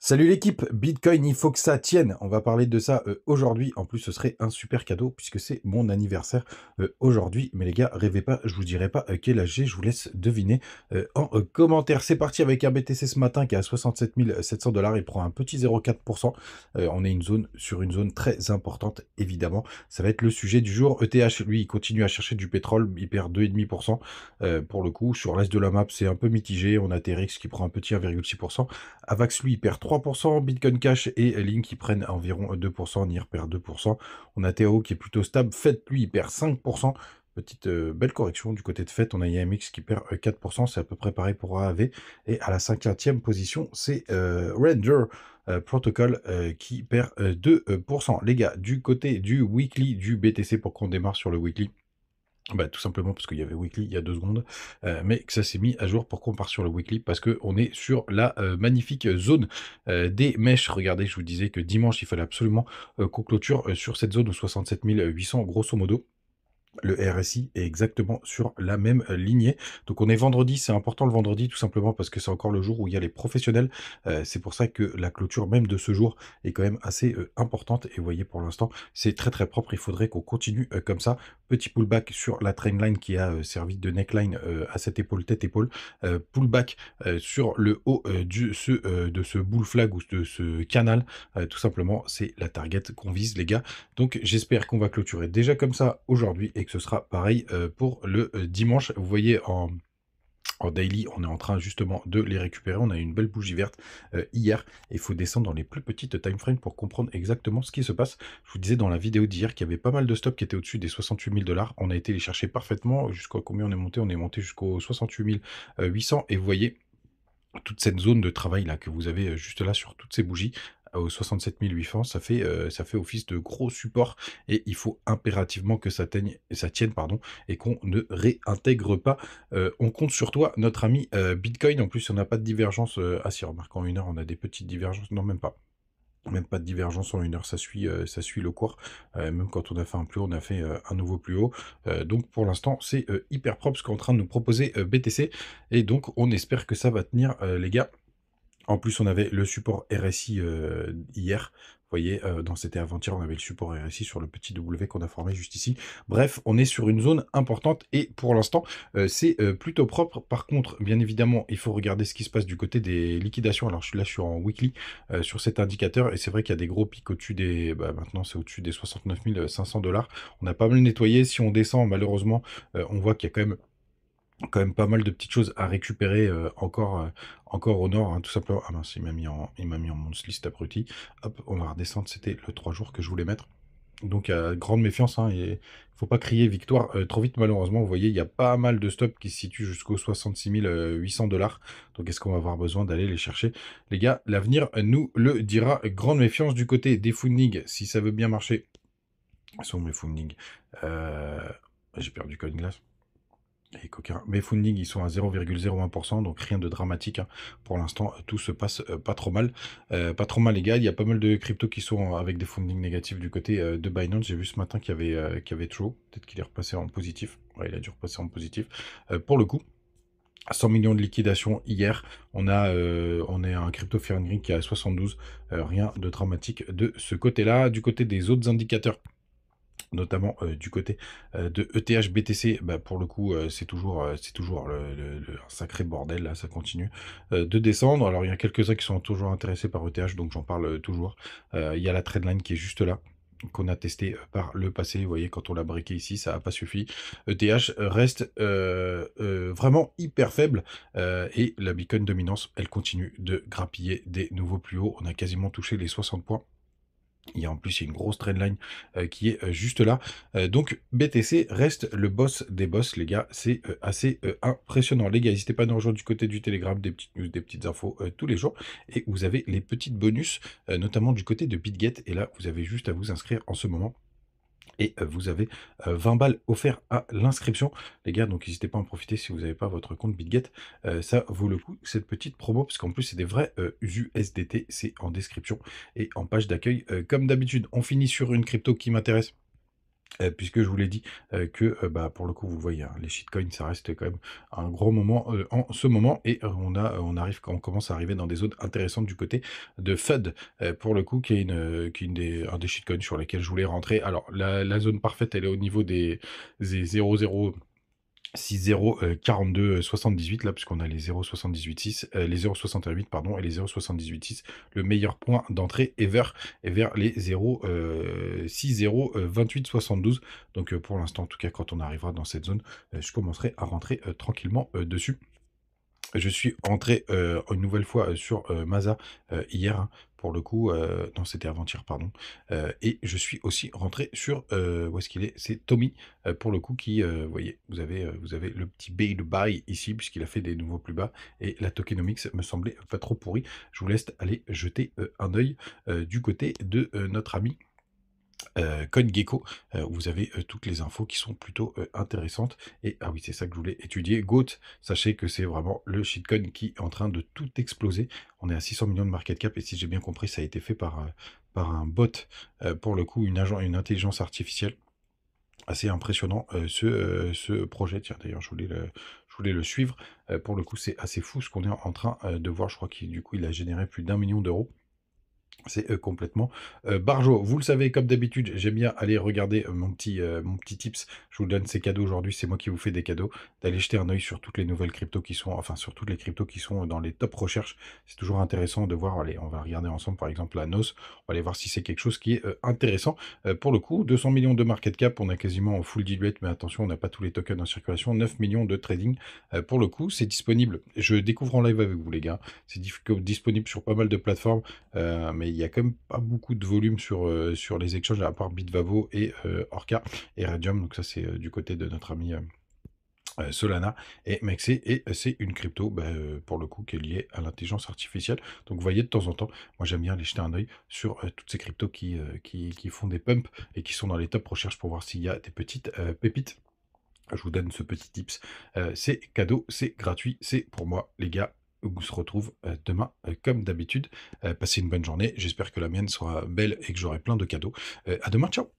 Salut l'équipe, Bitcoin, il faut que ça tienne. On va parler de ça aujourd'hui. En plus, ce serait un super cadeau puisque c'est mon anniversaire aujourd'hui. Mais les gars, rêvez pas, je vous dirai pas quel âge j'ai. Je vous laisse deviner en commentaire. C'est parti avec un BTC ce matin qui est à 67 700 $. Il prend un petit 0,4%. On est sur une zone très importante, évidemment. Ça va être le sujet du jour. ETH, lui, il continue à chercher du pétrole. Il perd 2,5%. Pour le coup, sur l'est de la map, c'est un peu mitigé. On a TRX qui prend un petit 1,6%. Avax, lui, il perd 3%, Bitcoin Cash et Link qui prennent environ 2%, NIR perd 2%. On a TAO qui est plutôt stable, FED, lui, il perd 5%. Petite belle correction du côté de FED, on a IMX qui perd 4%, c'est à peu près pareil pour AAV. Et à la 50e position, c'est Render Protocol qui perd 2%. Les gars, du côté du weekly du BTC, pour qu'on démarre sur le weekly, bah, tout simplement parce qu'il y avait weekly il y a 2 secondes, mais que ça s'est mis à jour pour qu'on parte sur le weekly parce qu'on est sur la magnifique zone des mèches. Regardez, je vous disais que dimanche, il fallait absolument qu'on clôture sur cette zone de 67 800, grosso modo. Le RSI est exactement sur la même lignée. Donc on est vendredi, c'est important le vendredi tout simplement parce que c'est encore le jour où il y a les professionnels. C'est pour ça que la clôture même de ce jour est quand même assez importante. Et vous voyez pour l'instant, c'est très très propre. Il faudrait qu'on continue comme ça. Petit pullback sur la trendline qui a servi de neckline à cette épaule, tête-épaule. Pullback sur le haut de ce bull flag ou de ce canal. Tout simplement, c'est la target qu'on vise les gars. Donc j'espère qu'on va clôturer déjà comme ça aujourd'hui et que ce sera pareil pour le dimanche. Vous voyez en daily, on est en train justement de les récupérer. On a eu une belle bougie verte hier. Il faut descendre dans les plus petites time frames pour comprendre exactement ce qui se passe. Je vous disais dans la vidéo d'hier qu'il y avait pas mal de stops qui étaient au-dessus des 68 000 $. On a été les chercher parfaitement. Jusqu'à combien on est monté? On est monté jusqu'aux 68 800. Et vous voyez toute cette zone de travail là que vous avez juste là sur toutes ces bougies aux 67 800, ça fait office de gros support et il faut impérativement que ça tienne pardon, et qu'on ne réintègre pas. On compte sur toi, notre ami Bitcoin. En plus, on n'a pas de divergence. Ah si, remarque, en 1 heure, on a des petites divergences. Non, même pas. Même pas de divergence en 1 heure, ça suit le cours. Même quand on a fait un plus haut, on a fait un nouveau plus haut. Donc pour l'instant, c'est hyper propre ce qu'est en train de nous proposer BTC. Et donc on espère que ça va tenir, les gars. En plus, on avait le support RSI hier. Vous voyez, c'était avant-hier, on avait le support RSI sur le petit W qu'on a formé juste ici. Bref, on est sur une zone importante et pour l'instant, c'est plutôt propre. Par contre, bien évidemment, il faut regarder ce qui se passe du côté des liquidations. Alors je suis en weekly sur cet indicateur et c'est vrai qu'il y a des gros pics au-dessus des... Bah, maintenant, c'est au-dessus des 69 500 $. On a pas mal nettoyé. Si on descend, malheureusement, on voit qu'il y a quand même pas mal de petites choses à récupérer encore au nord, hein, tout simplement. Ah mince, il m'a mis en monthly list abruti. Hop, on va redescendre, c'était le 3 jours que je voulais mettre. Donc grande méfiance, hein, et faut pas crier victoire trop vite malheureusement. Vous voyez, il y a pas mal de stops qui se situent jusqu'aux 66 800 $. Donc est-ce qu'on va avoir besoin d'aller les chercher? Les gars, l'avenir nous le dira. Grande méfiance du côté des funding, si ça veut bien marcher. Quels sont mes funding? J'ai perdu CoinGlass. Les coquins. Mes funding, ils sont à 0,01%, donc rien de dramatique, hein. Pour l'instant, tout se passe pas trop mal. Pas trop mal, les gars. Il y a pas mal de cryptos qui sont avec des funding négatifs du côté de Binance. J'ai vu ce matin qu'il y avait True. Peut-être qu'il est repassé en positif. Ouais, il a dû repasser en positif. Pour le coup, 100 millions de liquidation hier. On est un crypto Fear and Greed qui est à 72. Rien de dramatique de ce côté-là. Du côté des autres indicateurs, notamment du côté de ETH BTC, bah, pour le coup, c'est toujours un sacré bordel, là, ça continue de descendre. Alors, il y a quelques-uns qui sont toujours intéressés par ETH, donc j'en parle toujours. Il y a la trendline qui est juste là, qu'on a testé par le passé. Vous voyez, quand on l'a breaké ici, ça n'a pas suffi. ETH reste vraiment hyper faible et la Bitcoin dominance, elle continue de grappiller des nouveaux plus hauts. On a quasiment touché les 60 points. Il y a en plus une grosse trendline qui est juste là. Donc BTC reste le boss des boss, les gars. C'est assez impressionnant. Les gars, n'hésitez pas à nous rejoindre du côté du Telegram, des petites news, des petites infos tous les jours. Et vous avez les petites bonus, notamment du côté de BitGet. Et là, vous avez juste à vous inscrire en ce moment. Et vous avez 20 balles offerts à l'inscription, les gars. Donc n'hésitez pas à en profiter si vous n'avez pas votre compte BitGet. Ça vaut le coup, cette petite promo, parce qu'en plus, c'est des vrais USDT. C'est en description et en page d'accueil. Comme d'habitude, on finit sur une crypto qui m'intéresse. Puisque je vous l'ai dit, que, bah, pour le coup, vous voyez, hein, les shitcoins, ça reste quand même un gros moment, en ce moment et on commence à arriver dans des zones intéressantes du côté de FUD, pour le coup, qui est une des un des shitcoins sur lesquels je voulais rentrer. Alors la zone parfaite, elle est au niveau des 0,060, 42, 78 là, puisqu'on a les 0,78,6, les 0,61,8 pardon et les 0,78,6. Le meilleur point d'entrée ever est vers les 0,60, 28,72. Donc, pour l'instant, en tout cas, quand on arrivera dans cette zone, je commencerai à rentrer, tranquillement, dessus. Je suis entré, une nouvelle fois, sur, Masa, hier, hein, pour le coup, non, c'était avant-hier, pardon, et je suis aussi rentré sur, où est-ce qu'il est? C'est Tommy, pour le coup qui, vous voyez, vous avez le petit buy de buy ici puisqu'il a fait des nouveaux plus bas et la tokenomics me semblait pas trop pourrie. Je vous laisse aller jeter, un œil, du côté de, notre ami CoinGecko, où vous avez, toutes les infos qui sont plutôt, intéressantes et ah oui, c'est ça que je voulais étudier. GOAT, sachez que c'est vraiment le shitcoin qui est en train de tout exploser. On est à 600 millions de market cap et si j'ai bien compris, ça a été fait par un bot, pour le coup, une intelligence artificielle. Assez impressionnant, ce projet. Tiens, d'ailleurs, je voulais le suivre. Pour le coup, c'est assez fou ce qu'on est en train, de voir. Je crois qu'il du coup, il a généré plus d'1 million d'euros. C'est, complètement, barjo. Vous le savez, comme d'habitude, j'aime bien aller regarder, mon petit tips. Je vous donne ces cadeaux aujourd'hui, c'est moi qui vous fais des cadeaux. D'aller jeter un œil sur toutes les nouvelles cryptos qui sont enfin, sur toutes les cryptos qui sont dans les top recherches. C'est toujours intéressant de voir allez, on va regarder ensemble, par exemple, la NOS. On va aller voir si c'est quelque chose qui est, intéressant. Pour le coup, 200 millions de market cap, on a quasiment en full diluate, mais attention, on n'a pas tous les tokens en circulation. 9 millions de trading. Pour le coup, c'est disponible. Je découvre en live avec vous, les gars. C'est disponible sur pas mal de plateformes. Mais il y a quand même pas beaucoup de volume sur les exchanges, à part Bitvavo et Orca et Radium. Donc ça, c'est du côté de notre ami Solana et Mexi. Et c'est une crypto, bah, pour le coup, qui est liée à l'intelligence artificielle. Donc vous voyez, de temps en temps, moi j'aime bien aller jeter un œil sur toutes ces cryptos qui font des pumps et qui sont dans les top recherches pour voir s'il y a des petites pépites. Je vous donne ce petit tips. C'est cadeau, c'est gratuit, c'est pour moi, les gars. On se retrouve demain, comme d'habitude. Passez une bonne journée. J'espère que la mienne sera belle et que j'aurai plein de cadeaux. À demain, ciao!